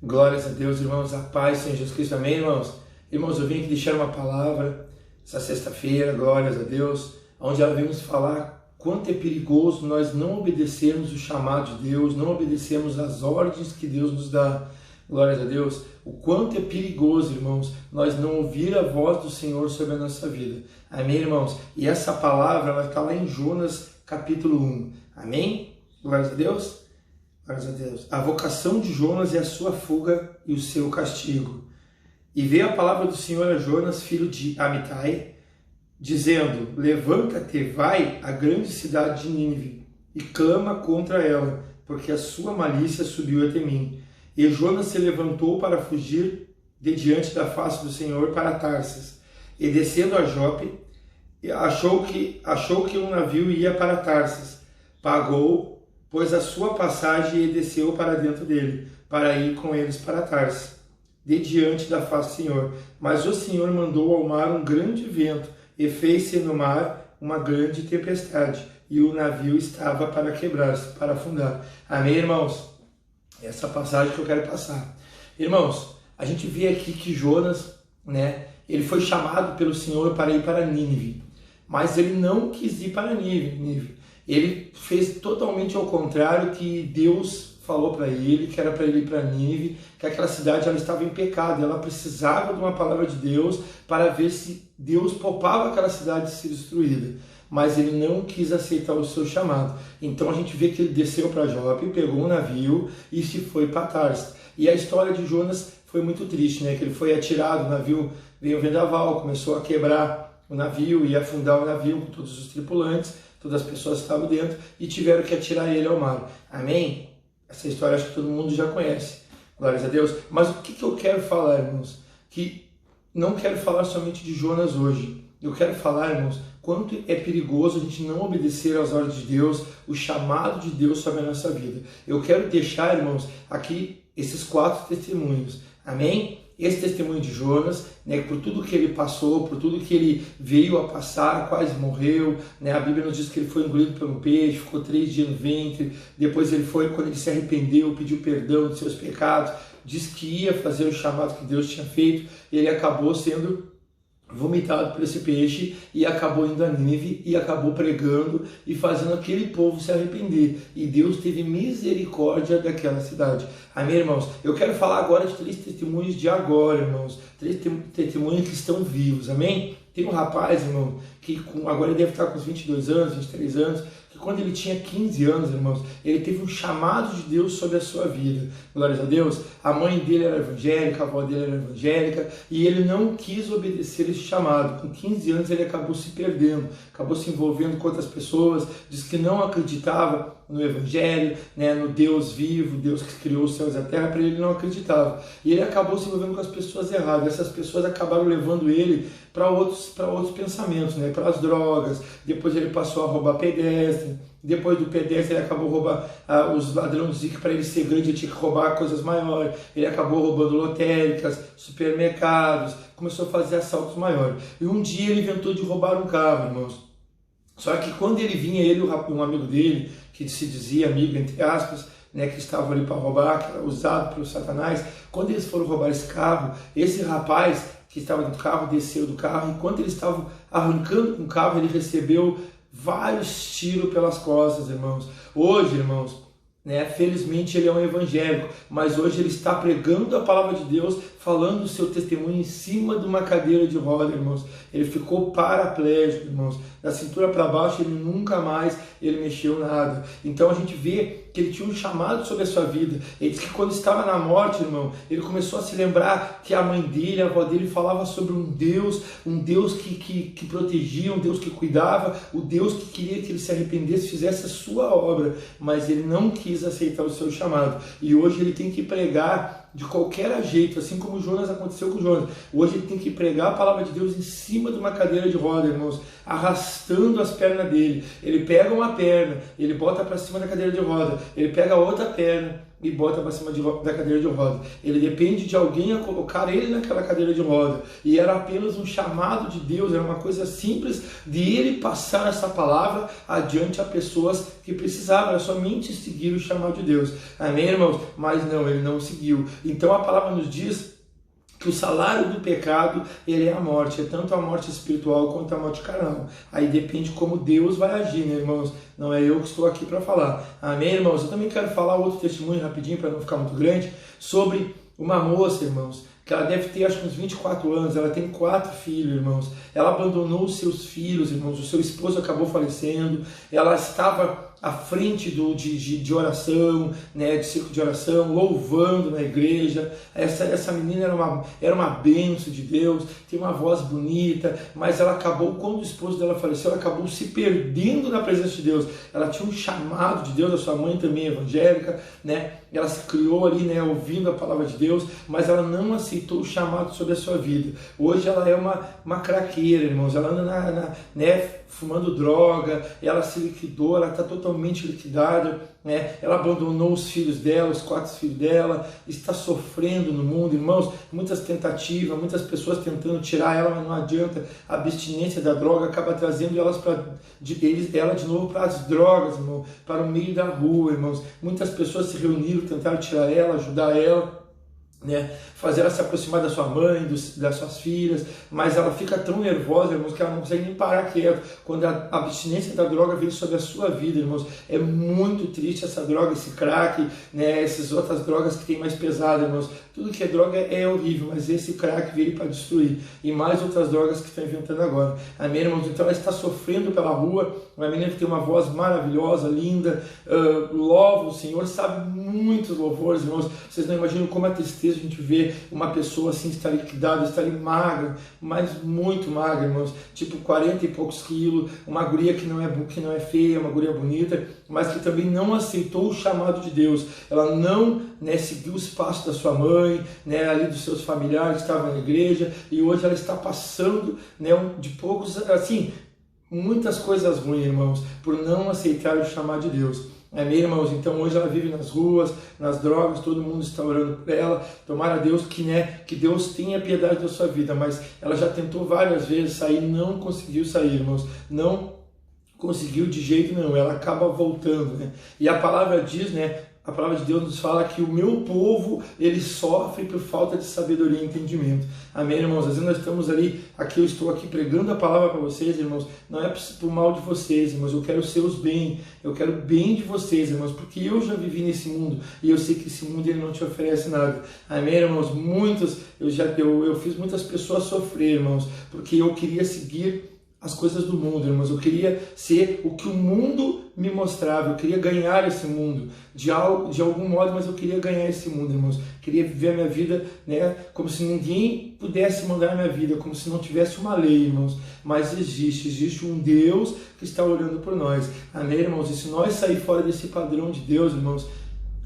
Glórias a Deus, irmãos, a paz, Senhor Jesus Cristo, amém, irmãos? Irmãos, eu vim aqui deixar uma palavra essa sexta-feira, glórias a Deus, onde ela vem nos falar quanto é perigoso nós não obedecermos o chamado de Deus, não obedecermos as ordens que Deus nos dá, glórias a Deus, o quanto é perigoso, irmãos, nós não ouvir a voz do Senhor sobre a nossa vida, amém, irmãos? E essa palavra, ela está lá em Jonas, capítulo 1, amém? Glórias a Deus? Glórias a Deus. A vocação de Jonas é a sua fuga e o seu castigo. E veio a palavra do Senhor a Jonas, filho de Amitai, dizendo: levanta-te, vai à grande cidade de Nínive e clama contra ela, porque a sua malícia subiu até mim. E Jonas se levantou para fugir de diante da face do Senhor para Tarsas. E descendo a Jope, achou que um navio ia para Tarsas. Pagou, pois a sua passagem, e desceu para dentro dele, para ir com eles para Tarsas, de diante da face do Senhor. Mas o Senhor mandou ao mar um grande vento, e fez-se no mar uma grande tempestade, e o navio estava para quebrar-se, para afundar. Amém, irmãos? Essa passagem que eu quero passar. Irmãos, a gente vê aqui que Jonas, ele foi chamado pelo Senhor para ir para Nínive, mas ele não quis ir para Nínive. Ele fez totalmente ao contrário que Deus falou para ele, que era para ele ir para Nínive, que aquela cidade ela estava em pecado, ela precisava de uma palavra de Deus para ver se Deus poupava aquela cidade de ser destruída. Mas ele não quis aceitar o seu chamado. Então a gente vê que ele desceu para Jope, pegou um navio e se foi para Tarsas. E a história de Jonas foi muito triste, que ele foi atirado, o navio veio um vendaval, começou a quebrar o navio e afundar o navio com todos os tripulantes. Todas as pessoas que estavam dentro e tiveram que atirar ele ao mar. Amém? Essa história acho que todo mundo já conhece. Glórias a Deus. Mas o que eu quero falar, irmãos? Que não quero falar somente de Jonas hoje. Eu quero falar, irmãos, quanto é perigoso a gente não obedecer às ordens de Deus, o chamado de Deus sobre a nossa vida. Eu quero deixar, irmãos, aqui esses 4 testemunhos. Amém? Esse testemunho de Jonas, por tudo que ele passou, por tudo que ele veio a passar, quase morreu, a Bíblia nos diz que ele foi engolido por um peixe, ficou 3 dias no ventre, depois ele foi, quando ele se arrependeu, pediu perdão de seus pecados, disse que ia fazer o chamado que Deus tinha feito, e ele acabou sendo vomitado por esse peixe e acabou indo a Nínive e acabou pregando e fazendo aquele povo se arrepender. E Deus teve misericórdia daquela cidade. Amém, irmãos? Eu quero falar agora de 3 testemunhos de agora, irmãos. 3 testemunhos que estão vivos. Amém? Tem um rapaz, irmão, que agora ele deve estar com uns 22 anos, 23 anos, que quando ele tinha 15 anos, irmãos, ele teve um chamado de Deus sobre a sua vida. Glórias a Deus. A mãe dele era evangélica, a avó dele era evangélica, e ele não quis obedecer esse chamado. Com 15 anos ele acabou se perdendo, acabou se envolvendo com outras pessoas, disse que não acreditava no Evangelho, no Deus vivo, Deus que criou os céus e a terra, para ele não acreditava. E ele acabou se envolvendo com as pessoas erradas. Essas pessoas acabaram levando ele para outros pensamentos, para as drogas. Depois ele passou a roubar pedestre. Depois do pedestre ele acabou roubando, os ladrões diziam que para ele ser grande ele tinha que roubar coisas maiores. Ele acabou roubando lotéricas, supermercados, começou a fazer assaltos maiores. E um dia ele inventou de roubar um carro, irmãos. Só que quando ele vinha, ele e um amigo dele, que se dizia amigo, entre aspas, que estavam ali para roubar, que era usado pelo Satanás, quando eles foram roubar esse carro, esse rapaz que estava dentro do carro desceu do carro, e enquanto eles estavam arrancando com o carro, ele recebeu vários tiros pelas costas, irmãos. Hoje, irmãos, felizmente ele é um evangélico, mas hoje ele está pregando a palavra de Deus, falando o seu testemunho em cima de uma cadeira de roda, irmãos. Ele ficou paraplégico, irmãos. Da cintura para baixo ele nunca mais mexeu nada. Então a gente vê que ele tinha um chamado sobre a sua vida. Ele disse que quando estava na morte, irmão, ele começou a se lembrar que a mãe dele, a avó dele falava sobre um Deus que protegia, um Deus que cuidava, o Deus que queria que ele se arrependesse, fizesse a sua obra, mas ele não quis aceitar o seu chamado. E hoje ele tem que pregar de qualquer jeito, assim como Jonas aconteceu com Jonas. Hoje ele tem que pregar a palavra de Deus em cima de uma cadeira de roda, irmãos, arrastando as pernas dele. Ele pega uma perna, ele bota para cima da cadeira de roda, ele pega a outra perna, e bota para cima da cadeira de roda. Ele depende de alguém a colocar ele naquela cadeira de roda. E era apenas um chamado de Deus, era uma coisa simples de ele passar essa palavra adiante a pessoas que precisavam, era somente seguir o chamado de Deus. Amém, irmãos? Mas não, ele não seguiu. Então a palavra nos diz que o salário do pecado, ele é a morte, é tanto a morte espiritual quanto a morte carnal. Aí depende como Deus vai agir, né, irmãos? Não é eu que estou aqui para falar. Amém, irmãos? Eu também quero falar outro testemunho rapidinho, para não ficar muito grande, sobre uma moça, irmãos, que ela deve ter acho que uns 24 anos, ela tem 4 filhos, irmãos. Ela abandonou os seus filhos, irmãos, o seu esposo acabou falecendo, ela estava à frente de oração, né, de círculo de oração, louvando na igreja. Essa menina era uma bênção de Deus, tem uma voz bonita, mas ela acabou, quando o esposo dela faleceu, ela acabou se perdendo na presença de Deus. Ela tinha um chamado de Deus, a sua mãe também é evangélica, né? Ela se criou ali, né, ouvindo a palavra de Deus, mas ela não aceitou o chamado sobre a sua vida. Hoje ela é uma craqueira, irmãos, ela anda né, fumando droga, ela se liquidou, ela está totalmente liquidada, né? Ela abandonou os filhos dela, os 4 filhos dela, está sofrendo no mundo, irmãos, muitas tentativas, muitas pessoas tentando tirar ela, mas não adianta. A abstinência da droga acaba trazendo ela de novo para as drogas, irmão, para o meio da rua, irmãos. Muitas pessoas se reuniram, tentaram tirar ela, ajudar ela, né, fazer ela se aproximar da sua mãe, das suas filhas, mas ela fica tão nervosa, irmãos, que ela não consegue nem parar quieto quando a abstinência da droga vem sobre a sua vida, irmãos. É muito triste essa droga, esse crack, né, essas outras drogas que tem mais pesado, irmãos. Tudo que é droga é horrível, mas esse crack veio para destruir, e mais outras drogas que estão inventando agora. Amém, irmãos? Então ela está sofrendo pela rua, uma menina que tem uma voz maravilhosa, linda, louva o Senhor, sabe muitos louvores, irmãos. Vocês não imaginam como a tristeza a gente vê uma pessoa assim estar liquidada, estar magra, mas muito magra, irmãos, tipo 40 e poucos quilos, uma guria que não é feia, uma guria bonita, mas que também não aceitou o chamado de Deus. Ela não, né, seguiu os passos da sua mãe, né, ali dos seus familiares que estavam na igreja, e hoje ela está passando, né, de poucos, assim, muitas coisas ruins, irmãos, por não aceitar o chamado de Deus. Amém, irmãos? Então hoje ela vive nas ruas, nas drogas, todo mundo está orando por ela. Tomara a Deus que Deus tenha piedade da sua vida, mas ela já tentou várias vezes sair, não conseguiu sair, irmãos. Não conseguiu de jeito nenhum, ela acaba voltando, né? E a palavra diz, né? A palavra de Deus nos fala que o meu povo, ele sofre por falta de sabedoria e entendimento. Amém, irmãos? Às vezes nós estamos ali, eu estou aqui pregando a palavra para vocês, irmãos. Não é por mal de vocês, irmãos. Eu quero seus bem. Eu quero o bem de vocês, irmãos. Porque eu já vivi nesse mundo e eu sei que esse mundo ele não te oferece nada. Amém, irmãos? Eu fiz muitas pessoas sofrer, irmãos, porque eu queria seguir as coisas do mundo, irmãos. Eu queria ser o que o mundo me mostrava, eu queria ganhar esse mundo, de algum modo, mas eu queria ganhar esse mundo, irmãos. Queria viver a minha vida, né, como se ninguém pudesse mandar a minha vida, como se não tivesse uma lei, irmãos. Mas existe um Deus que está olhando por nós. Amém, irmãos? E se nós sair fora desse padrão de Deus, irmãos,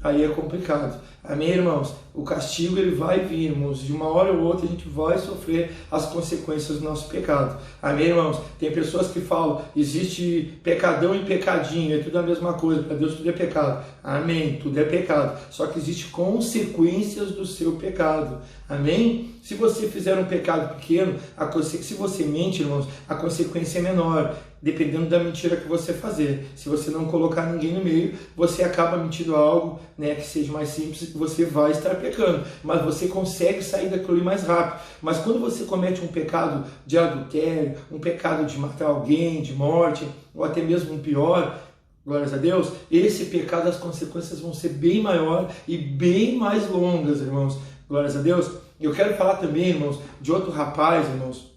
aí é complicado. Amém, irmãos? O castigo ele vai vir, irmãos. De uma hora ou outra a gente vai sofrer as consequências do nosso pecado. Amém, irmãos? Tem pessoas que falam, existe pecadão e pecadinho, é tudo a mesma coisa, para Deus tudo é pecado. Amém, tudo é pecado. Só que existe consequências do seu pecado. Amém? Se você fizer um pecado pequeno, se você mente, irmãos, a consequência é menor, dependendo da mentira que você fazer. Se você não colocar ninguém no meio, você acaba mentindo algo, né, que seja mais simples, você vai estar pecando, mas você consegue sair daquilo ali mais rápido. Mas quando você comete um pecado de adultério, um pecado de matar alguém, de morte, ou até mesmo um pior, glórias a Deus, esse pecado, as consequências vão ser bem maior e bem mais longas, irmãos. Glórias a Deus. Eu quero falar também, irmãos, de outro rapaz, irmãos,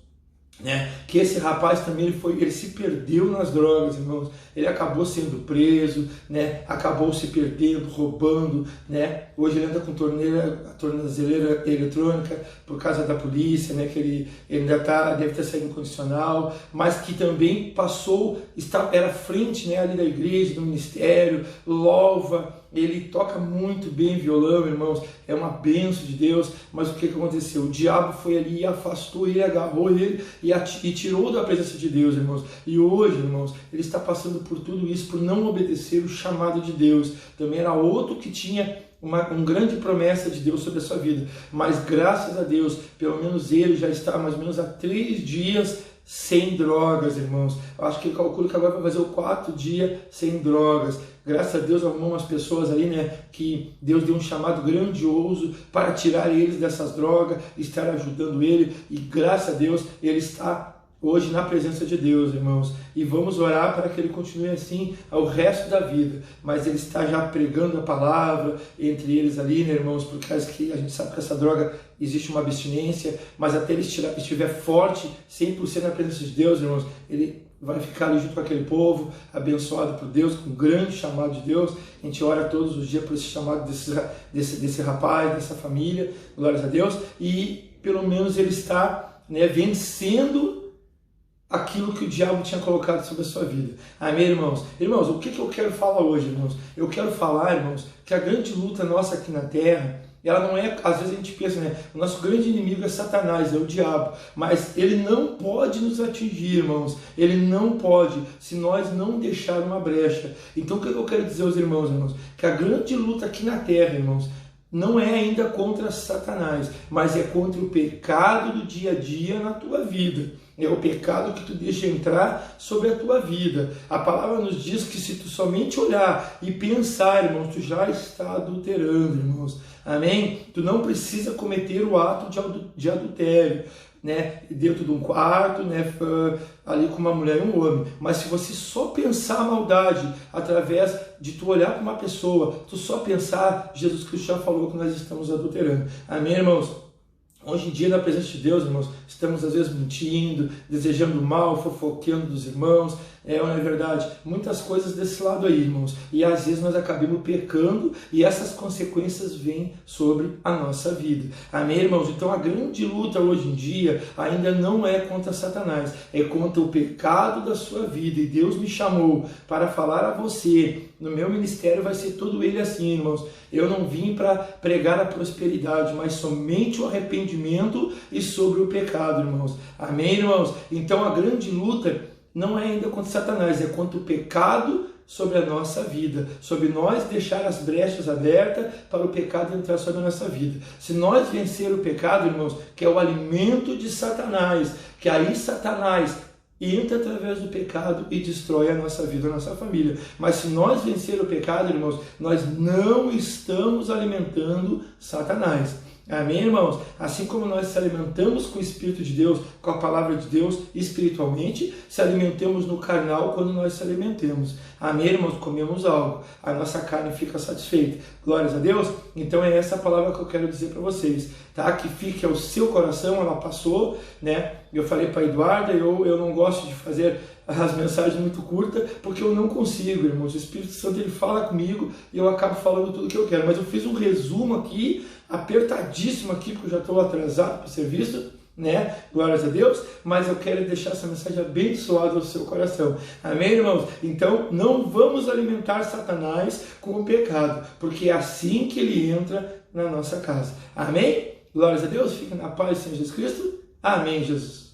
né, que esse rapaz também ele se perdeu nas drogas, irmãos. Ele acabou sendo preso, né, acabou se perdendo, roubando, né. Hoje ele anda com tornozeleira eletrônica por causa da polícia, né, que ele ainda deve ter saído incondicional, mas que também era frente, né, ali da igreja, do ministério, louva. Ele toca muito bem violão, irmãos, é uma bênção de Deus, mas o que aconteceu? O diabo foi ali e afastou ele, agarrou ele e tirou da presença de Deus, irmãos. E hoje, irmãos, ele está passando por tudo isso, por não obedecer o chamado de Deus. Também era outro que tinha uma grande promessa de Deus sobre a sua vida, mas graças a Deus, pelo menos ele já está mais ou menos há 3 dias sem drogas, irmãos. Eu acho que ele calcula que agora vai fazer o 4º dia sem drogas. Graças a Deus arrumou umas pessoas ali, né, que Deus deu um chamado grandioso para tirar eles dessas drogas, estar ajudando ele, e graças a Deus ele está hoje na presença de Deus, irmãos, e vamos orar para que ele continue assim ao resto da vida, mas ele está já pregando a palavra entre eles ali, né, irmãos, por causa que a gente sabe que essa droga existe uma abstinência, mas até ele estiver forte, 100% na presença de Deus, irmãos, ele vai ficar ali junto com aquele povo, abençoado por Deus, com um grande chamado de Deus. A gente ora todos os dias por esse chamado desse rapaz, dessa família, glórias a Deus, e pelo menos ele está, né, vencendo aquilo que o diabo tinha colocado sobre a sua vida. Amém, irmãos? Irmãos, o que eu quero falar hoje, irmãos? Eu quero falar, irmãos, que a grande luta nossa aqui na terra, ela não é, às vezes a gente pensa, né? O nosso grande inimigo é Satanás, é o diabo, mas ele não pode nos atingir, irmãos. Ele não pode, se nós não deixar uma brecha. Então o que eu quero dizer aos irmãos? Que a grande luta aqui na terra, irmãos, não é ainda contra Satanás, mas é contra o pecado do dia a dia na tua vida. É o pecado que tu deixa entrar sobre a tua vida. A palavra nos diz que se tu somente olhar e pensar, irmãos, tu já está adulterando, irmãos. Amém? Tu não precisa cometer o ato de adultério, né, dentro de um quarto, né, ali com uma mulher e um homem. Mas se você só pensar a maldade através de tu olhar para uma pessoa, tu só pensar, Jesus Cristo já falou que nós estamos adulterando. Amém, irmãos? Hoje em dia, na presença de Deus, irmãos, estamos às vezes mentindo, desejando mal, fofoqueando dos irmãos, não é verdade? Muitas coisas desse lado aí, irmãos. E às vezes nós acabamos pecando e essas consequências vêm sobre a nossa vida. Amém, irmãos? Então a grande luta hoje em dia ainda não é contra Satanás, é contra o pecado da sua vida. E Deus me chamou para falar a você. No meu ministério vai ser todo ele assim, irmãos. Eu não vim para pregar a prosperidade, mas somente o arrependimento e sobre o pecado, irmãos. Amém, irmãos? Então a grande luta não é ainda contra Satanás, é contra o pecado sobre a nossa vida, sobre nós deixar as brechas abertas para o pecado entrar sobre a nossa vida. Se nós vencer o pecado, irmãos, que é o alimento de Satanás, que aí Satanás entra através do pecado e destrói a nossa vida, a nossa família. Mas se nós vencer o pecado, irmãos, nós não estamos alimentando Satanás. Amém, irmãos? Assim como nós se alimentamos com o Espírito de Deus, com a palavra de Deus espiritualmente, se alimentemos no carnal quando nós se alimentemos. Amém, irmãos? Comemos algo, a nossa carne fica satisfeita. Glórias a Deus? Então é essa palavra que eu quero dizer para vocês, tá? Que fique ao seu coração, ela passou, né? Eu falei para a Eduarda, eu não gosto de fazer as mensagens muito curtas, porque eu não consigo, irmãos. O Espírito Santo, ele fala comigo e eu acabo falando tudo o que eu quero. Mas eu fiz um resumo aqui, apertadíssimo aqui, porque eu já estou atrasado para o serviço, né? Glórias a Deus. Mas eu quero deixar essa mensagem abençoada ao seu coração. Amém, irmãos? Então, não vamos alimentar Satanás com o pecado, porque é assim que ele entra na nossa casa. Amém? Glórias a Deus. Fica na paz, Senhor Jesus Cristo. Amém, Jesus.